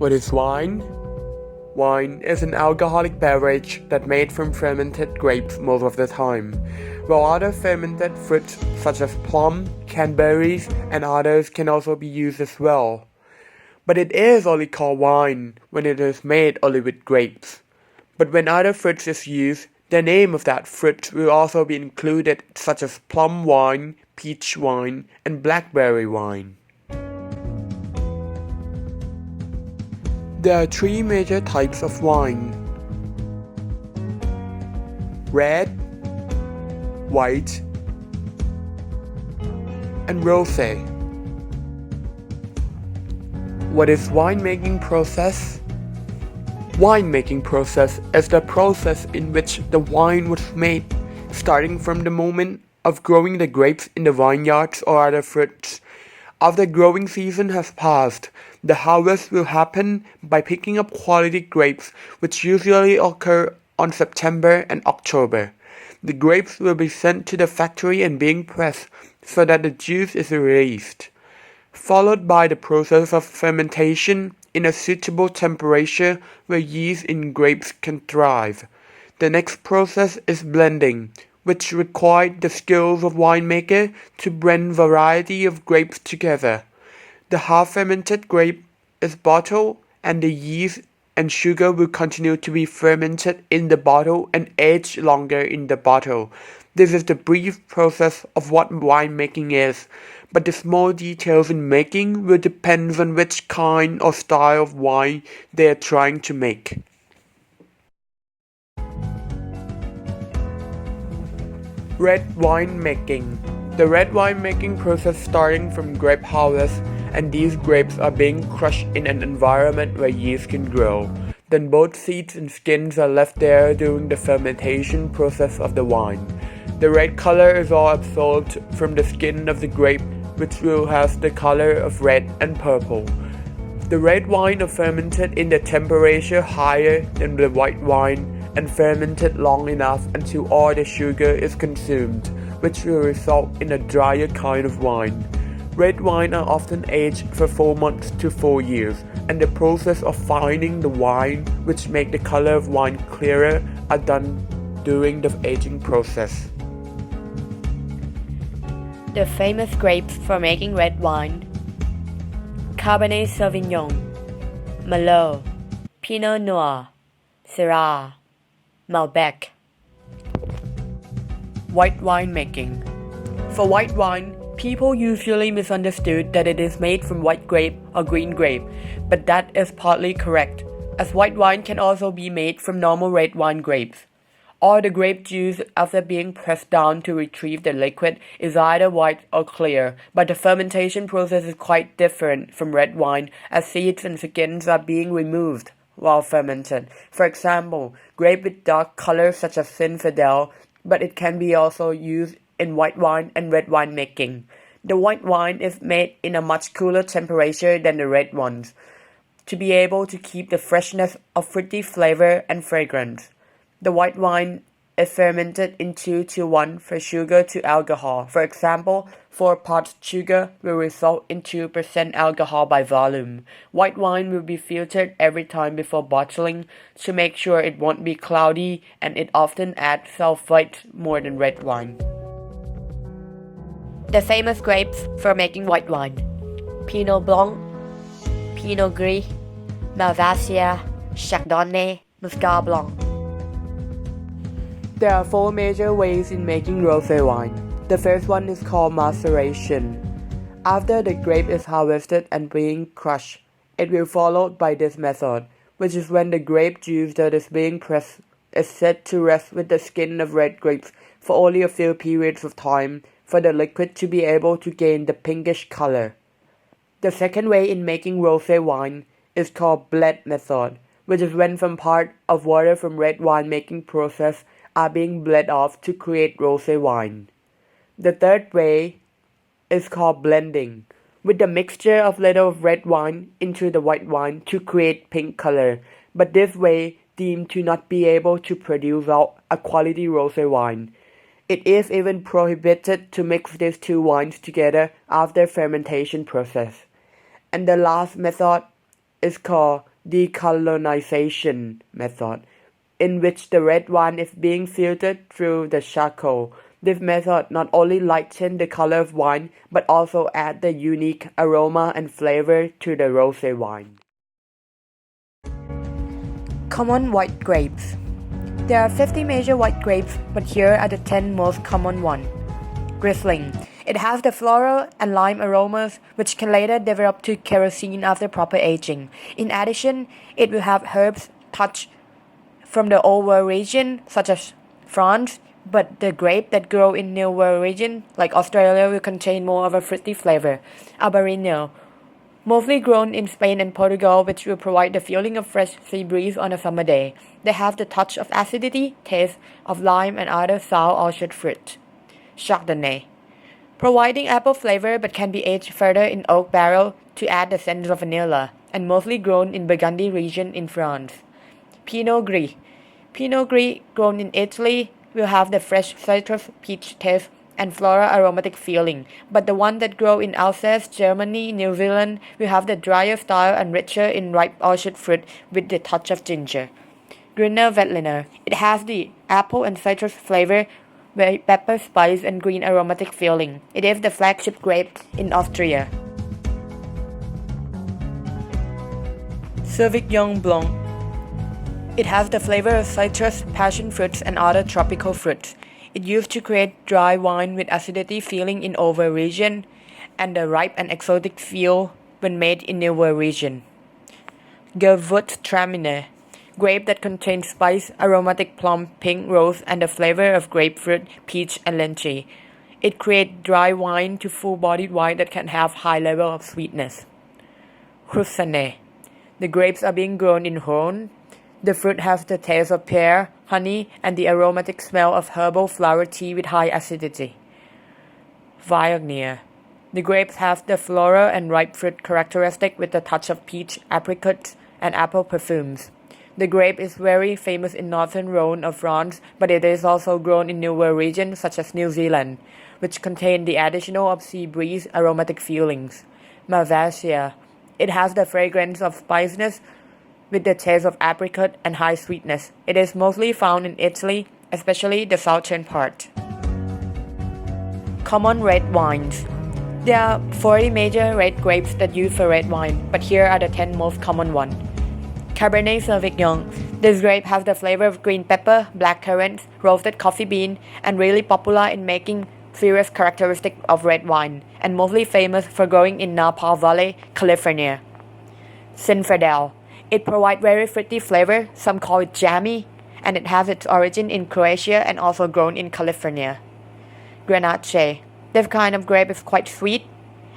What is wine? Wine is an alcoholic beverage that's made from fermented grapes most of the time, while other fermented fruits such as plum, cranberries, and others can also be used as well. But it is only called wine when it is made only with grapes. But when other fruits is used, the name of that fruit will also be included, such as plum wine, peach wine, and blackberry wine. There are three major types of wine: red, white, and rosé. What is winemaking process? Winemaking process is the process in which the wine was made, starting from the moment of growing the grapes in the vineyards or other fruits. After growing season has passed, the harvest will happen by picking up quality grapes, which usually occur on September and October. The grapes will be sent to the factory and being pressed so that the juice is released, followed by the process of fermentation in a suitable temperature where yeast in grapes can thrive. The next process is blending, which requires the skills of winemaker to blend variety of grapes together. The half-fermented grape is bottled, and the yeast and sugar will continue to be fermented in the bottle and aged longer in the bottle. This is the brief process of what winemaking is, but the small details in making will depend on which kind or style of wine they are trying to make. Red wine making. The red wine making process starting from grape harvest, and these grapes are being crushed in an environment where yeast can grow. Then both seeds and skins are left there during the fermentation process of the wine. The red color is all absorbed from the skin of the grape, which will have the color of red and purple. The red wine are fermented in the temperature higher than the white wine and fermented long enough until all the sugar is consumed, which will result in a drier kind of wine. Red wine are often aged for 4 months to 4 years, and the process of fining the wine, which make the color of wine clearer, are done during the aging process. The famous grapes for making red wine: Cabernet Sauvignon, Merlot, Pinot Noir, Syrah, Malbec. White wine making. For white wine, people usually misunderstood that it is made from white grape or green grape, but that is partly correct, as white wine can also be made from normal red wine grapes. All the grape juice after being pressed down to retrieve the liquid is either white or clear, but the fermentation process is quite different from red wine, as seeds and skins are being removed while fermented. For example, grape with dark colors such as Zinfandel, but it can be also used in white wine and red wine making. The white wine is made in a much cooler temperature than the red ones, to be able to keep the freshness of fruity flavor and fragrance. The white wine is fermented in 2:1 for sugar to alcohol. For example, 4 parts sugar will result in 2% alcohol by volume. White wine will be filtered every time before bottling to make sure it won't be cloudy, and it often adds sulfite more than red wine. The famous grapes for making white wine: Pinot Blanc, Pinot Gris, Malvasia, Chardonnay, Muscat Blanc. There are 4 major ways in making rosé wine. The first one is called maceration. After the grape is harvested and being crushed, it will be followed by this method, which is when the grape juice that is being pressed is set to rest with the skin of red grapes for only a few periods of time for the liquid to be able to gain the pinkish color. The second way in making rosé wine is called blend method, which is when some part of water from red wine making process are being bled off to create rosé wine. The third way is called blending, with the mixture of little of red wine into the white wine to create pink color, but this way deemed to not be able to produce out a quality rosé wine. It is even prohibited to mix these two wines together after fermentation process. And the last method is called decolonization method, in which the red wine is being filtered through the charcoal. This method not only lightens the color of wine, but also adds the unique aroma and flavor to the rosé wine. Common white grapes. There are 50 major white grapes, but here are the 10 most common ones. Riesling. It has the floral and lime aromas, which can later develop to kerosene after proper aging. In addition, it will have herbs touch from the Old World region, such as France, but the grape that grow in New World region, like Australia, will contain more of a fruity flavor. Albarino. Mostly grown in Spain and Portugal, which will provide the feeling of fresh sea breeze on a summer day. They have the touch of acidity, taste of lime and other sour orchard fruit. Chardonnay. Providing apple flavor but can be aged further in oak barrel to add the scent of vanilla, and mostly grown in Burgundy region in France. Pinot Gris. Pinot Gris, grown in Italy, will have the fresh citrus peach taste and floral aromatic feeling, but the one that grow in Alsace, Germany, New Zealand will have the drier style and richer in ripe orchard fruit with the touch of ginger. Grüner Veltliner. It has the apple and citrus flavor, pepper, spice, and green aromatic feeling. It is the flagship grape in Austria. Sauvignon Blanc. It has the flavor of citrus, passion fruits, and other tropical fruits. It used to create dry wine with acidity feeling in Old region and the ripe and exotic feel when made in New World region. Gewürztraminer. Grape that contains spice, aromatic plum, pink, rose, and the flavor of grapefruit, peach, and lychee. It creates dry wine to full-bodied wine that can have high level of sweetness. Crusane. The grapes are being grown in Rhône. The fruit has the taste of pear, honey, and the aromatic smell of herbal flower tea with high acidity. Viognier. The grapes have the floral and ripe fruit characteristic with a touch of peach, apricot, and apple perfumes. The grape is very famous in northern Rhône of France, but it is also grown in New World region such as New Zealand, which contain the additional of sea breeze aromatic feelings. Malvasia. It has the fragrance of spiciness with the taste of apricot and high sweetness. It is mostly found in Italy, especially the southern part. Common red wines. There are 40 major red grapes that use for red wine, but here are the 10 most common ones. Cabernet Sauvignon. This grape has the flavor of green pepper, black currants, roasted coffee bean, and really popular in making serious characteristic of red wine, and mostly famous for growing in Napa Valley, California. Zinfandel. It provides very fruity flavor, some call it jammy, and it has its origin in Croatia and also grown in California. Grenache. This kind of grape is quite sweet,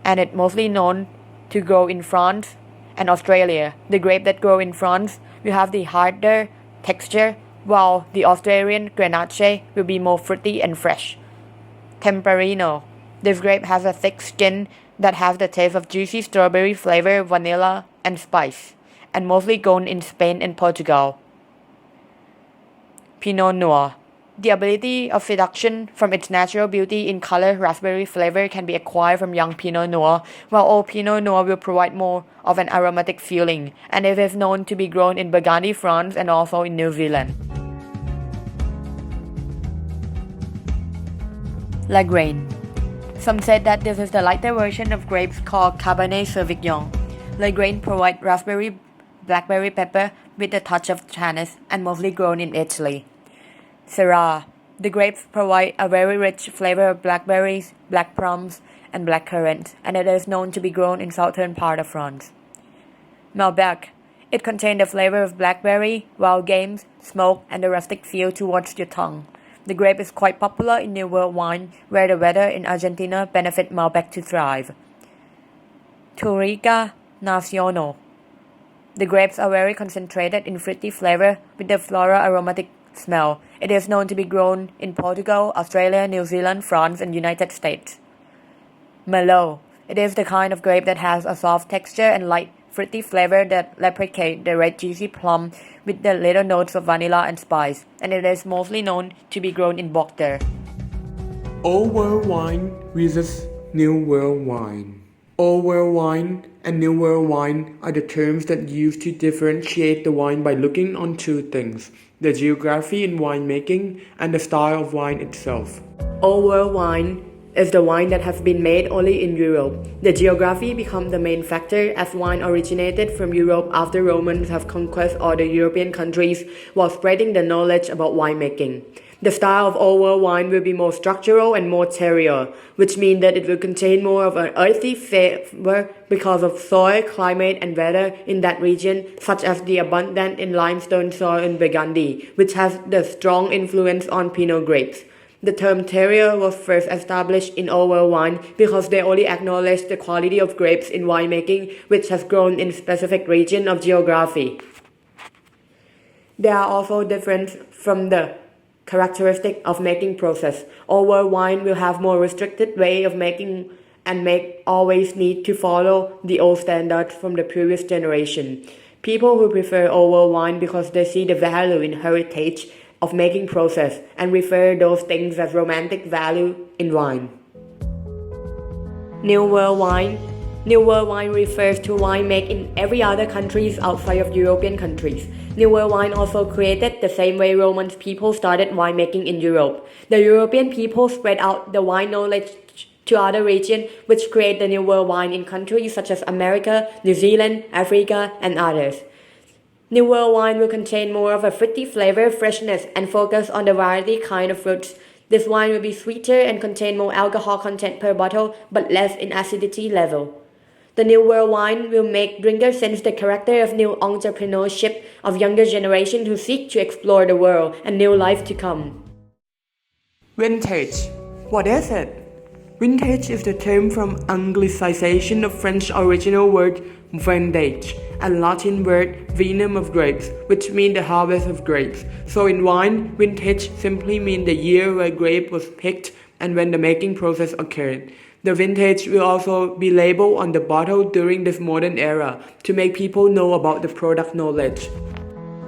and it's mostly known to grow in France and Australia. The grape that grow in France will have the harder texture, while the Australian Grenache will be more fruity and fresh. Temperino. This grape has a thick skin that has the taste of juicy strawberry flavor, vanilla, and spice, and mostly grown in Spain and Portugal. Pinot Noir. The ability of seduction from its natural beauty in color, raspberry flavor can be acquired from young Pinot Noir, while old Pinot Noir will provide more of an aromatic feeling, and it is known to be grown in Burgundy, France, and also in New Zealand. Lagrange. Some said that this is the lighter version of grapes called Cabernet Sauvignon. Lagrange provides raspberry, blackberry pepper with a touch of tannins and mostly grown in Italy. Syrah. The grapes provide a very rich flavor of blackberries, black plums, and black currants, and it is known to be grown in southern part of France. Malbec. It contains the flavor of blackberry, wild games, smoke, and the rustic feel towards your tongue. The grape is quite popular in New World wine, where the weather in Argentina benefit Malbec to thrive. Touriga Nacional. The grapes are very concentrated in fruity flavor with the floral aromatic smell. It is known to be grown in Portugal, Australia, New Zealand, France, and United States. Merlot. It is the kind of grape that has a soft texture and light, fruity flavor that replicate the red juicy plum with the little notes of vanilla and spice, and it is mostly known to be grown in Bordeaux. Old World wine versus New World wine. Old World wine and New World wine are the terms that used to differentiate the wine by looking on two things: the geography in winemaking and the style of wine itself. Old World wine is the wine that has been made only in Europe. The geography becomes the main factor as wine originated from Europe after Romans have conquered all the European countries while spreading the knowledge about winemaking. The style of Old World wine will be more structural and more terroir, which means that it will contain more of an earthy flavor because of soil, climate, and weather in that region, such as the abundant in limestone soil in Burgundy, which has the strong influence on Pinot grapes. The term terroir was first established in Old World wine because they only acknowledged the quality of grapes in winemaking which has grown in specific region of geography. There are also differences from the characteristic of making process. Old World wine will have more restricted way of making and may always need to follow the old standards from the previous generation. People who prefer Old World wine because they see the value in heritage of making process and refer those things as romantic value in wine. New World wine. New World wine refers to wine made in every other countries outside of European countries. New World wine also created the same way Roman people started winemaking in Europe. The European people spread out the wine knowledge to other regions which create the New World wine in countries such as America, New Zealand, Africa, and others. New World wine will contain more of a fruity flavor, freshness, and focus on the variety kind of fruits. This wine will be sweeter and contain more alcohol content per bottle, but less in acidity level. The New World wine will make drinkers sense the character of new entrepreneurship of younger generation who seek to explore the world and new life to come. Vintage. What is it? Vintage is the term from Anglicization of French original word vintage and Latin word vinum of grapes, which mean the harvest of grapes. So in wine, vintage simply means the year where grape was picked and when the making process occurred. The vintage will also be labeled on the bottle during this modern era to make people know about the product knowledge.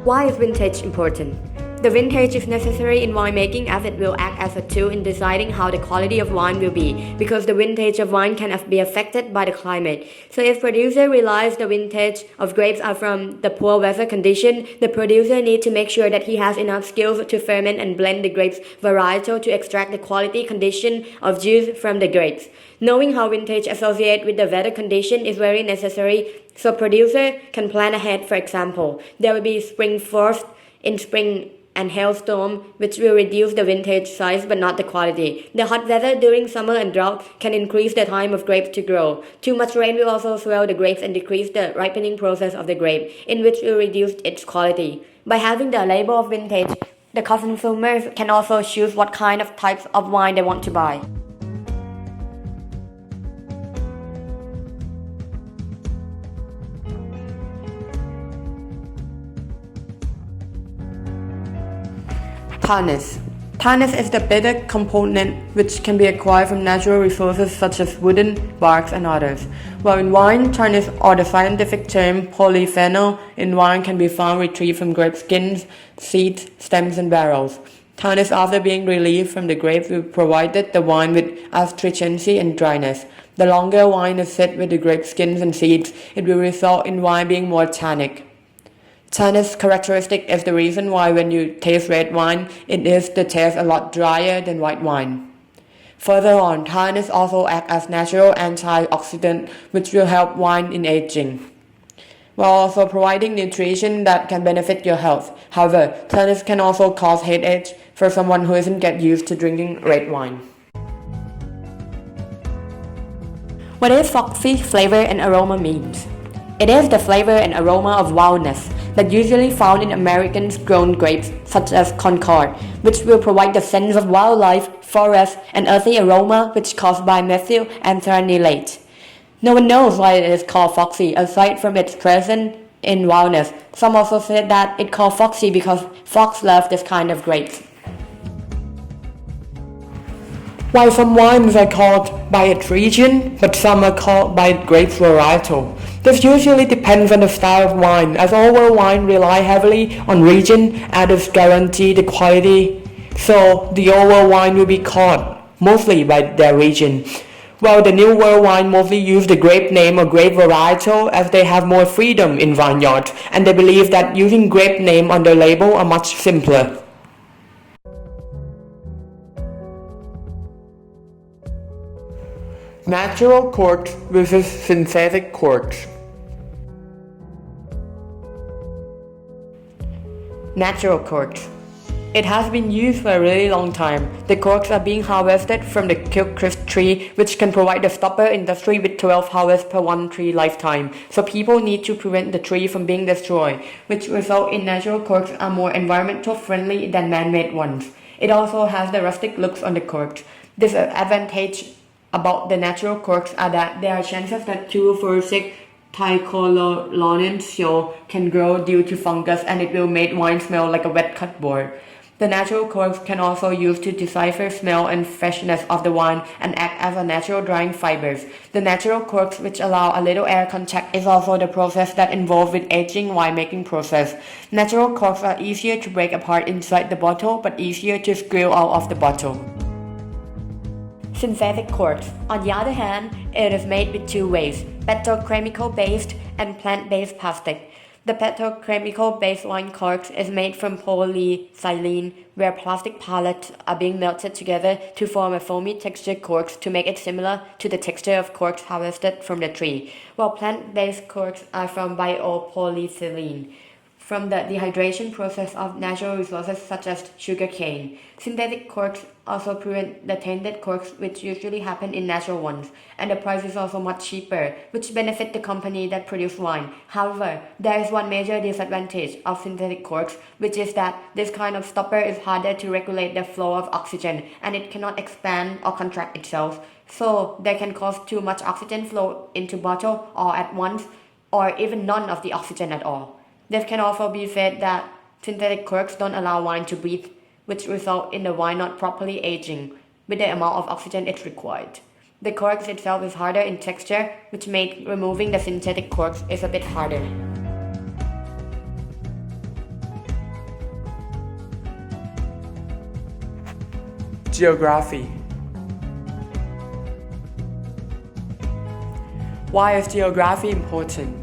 Why is vintage important? The vintage is necessary in winemaking as it will act as a tool in deciding how the quality of wine will be, because the vintage of wine can be affected by the climate. So if producer realizes the vintage of grapes are from the poor weather condition, the producer needs to make sure that he has enough skills to ferment and blend the grapes varietal to extract the quality condition of juice from the grapes. Knowing how vintage associates with the weather condition is very necessary, so producer can plan ahead. For example, there will be spring frost in spring and hailstorm, which will reduce the vintage size but not the quality. The hot weather during summer and drought can increase the time of grapes to grow. Too much rain will also swell the grapes and decrease the ripening process of the grape, in which will reduce its quality. By having the label of vintage, the consumers can also choose what kind of types of wine they want to buy. Tannins. Tannins is the bitter component which can be acquired from natural resources such as wooden, barks, and others. While in wine, tannins, or the scientific term polyphenol, in wine can be found retrieved from grape skins, seeds, stems, and barrels. Tannins, after being relieved from the grape, will provide the wine with astringency and dryness. The longer wine is set with the grape skins and seeds, it will result in wine being more tannic. Tannins characteristic is the reason why when you taste red wine, it is the taste a lot drier than white wine. Further on, tannins also act as natural antioxidant which will help wine in aging, while also providing nutrition that can benefit your health. However, tannins can also cause headache for someone who isn't get used to drinking red wine. What does foxy flavor and aroma means? It is the flavor and aroma of wildness that usually found in American-grown grapes such as Concord, which will provide the sense of wildlife, forest, and earthy aroma which caused by methyl anthranilate. No one knows why it is called foxy aside from its presence in wildness. Some also said that it called foxy because fox love this kind of grapes. While some wines are called by its region, but some are called by grape varietal. This usually depends on the style of wine, as Old World wine rely heavily on region and is guarantee the quality. So the Old World wine will be called mostly by their region, While the New World wine mostly use the grape name or grape varietal as they have more freedom in vineyards, and they believe that using grape name on their label are much simpler. Natural corks versus synthetic corks. Natural corks. It has been used for a really long time. The corks are being harvested from the Gilchrist tree, which can provide the stopper industry with 12 harvests per one tree lifetime. So people need to prevent the tree from being destroyed, which result in natural corks are more environmental friendly than man-made ones. It also has the rustic looks on the corks. Disadvantage about the natural corks are that there are chances that 2,4,6 trichloronensiol can grow due to fungus, and it will make wine smell like a wet cardboard. The natural corks can also use to decipher smell and freshness of the wine and act as a natural drying fibers. The natural corks, which allow a little air contact, is also the process that involved with aging winemaking process. Natural corks are easier to break apart inside the bottle, but easier to screw out of the bottle. Synthetic corks. On the other hand, it is made with two ways: petrochemical-based and plant-based plastic. The petrochemical-based wine corks is made from polyethylene, where plastic pellets are being melted together to form a foamy textured corks to make it similar to the texture of corks harvested from the tree, while plant-based corks are from biopolyethylene, from the dehydration process of natural resources such as sugarcane. Synthetic corks also prevent the tainted corks, which usually happen in natural ones, and the price is also much cheaper, which benefit the company that produce wine. However, there is one major disadvantage of synthetic corks, which is that this kind of stopper is harder to regulate the flow of oxygen, and it cannot expand or contract itself, so they can cause too much oxygen flow into bottle all at once, or even none of the oxygen at all. This can also be said that synthetic corks don't allow wine to breathe, which result in the wine not properly aging with the amount of oxygen it's required. The corks itself is harder in texture, which makes removing the synthetic corks is a bit harder. Geography. Why is geography important?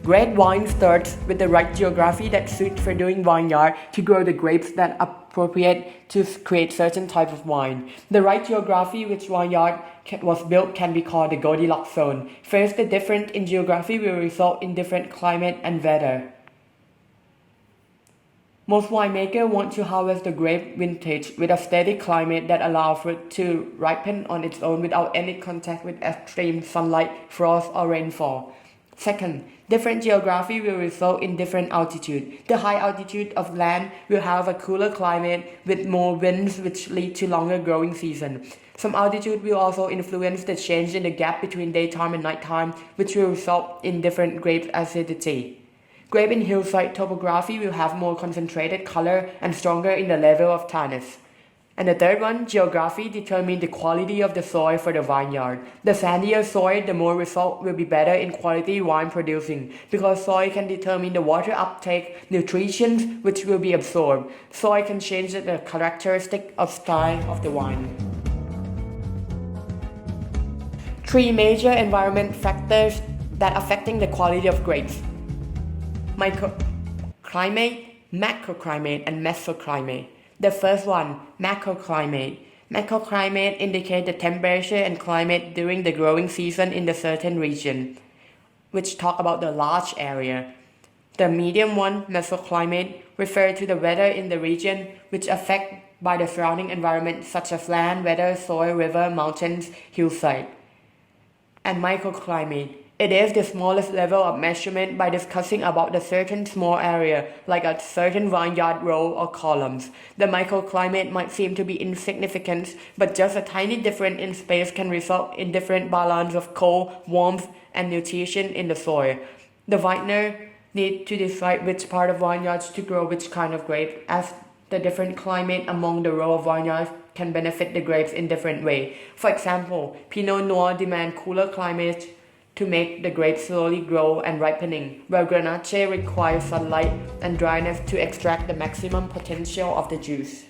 Great wine starts with the right geography that suits for doing vineyard to grow the grapes that are appropriate to create certain type of wine. The right geography which vineyard was built can be called the Goldilocks zone. First, the difference in geography will result in different climate and weather. Most winemakers want to harvest the grape vintage with a steady climate that allows fruit to ripen on its own without any contact with extreme sunlight, frost, or rainfall. Second, different geography will result in different altitude. The high altitude of land will have a cooler climate with more winds, which lead to longer growing season. Some altitude will also influence the change in the gap between daytime and nighttime, which will result in different grape acidity. Grape in hillside topography will have more concentrated color and stronger in the level of tannins. And the third one, geography determines the quality of the soil for the vineyard. The sandier soil, the more result will be better in quality wine producing, because soil can determine the water uptake, nutrition which will be absorbed. Soil can change the characteristic of style of the wine. Three major environment factors that affecting the quality of grapes: microclimate, macroclimate, and mesoclimate. The first one, macroclimate. Macroclimate indicates the temperature and climate during the growing season in the certain region, which talk about the large area. The medium one, mesoclimate, refers to the weather in the region, which affect by the surrounding environment such as land, weather, soil, river, mountains, hillside. And microclimate. It is the smallest level of measurement by discussing about a certain small area, like a certain vineyard row or columns. The microclimate might seem to be insignificant, but just a tiny difference in space can result in different balance of cold, warmth, and nutrition in the soil. The vintner needs to decide which part of vineyards to grow which kind of grape, as the different climate among the row of vineyards can benefit the grapes in different ways. For example, Pinot Noir demands cooler climate to make the grapes slowly grow and ripening, while Grenache requires sunlight and dryness to extract the maximum potential of the juice.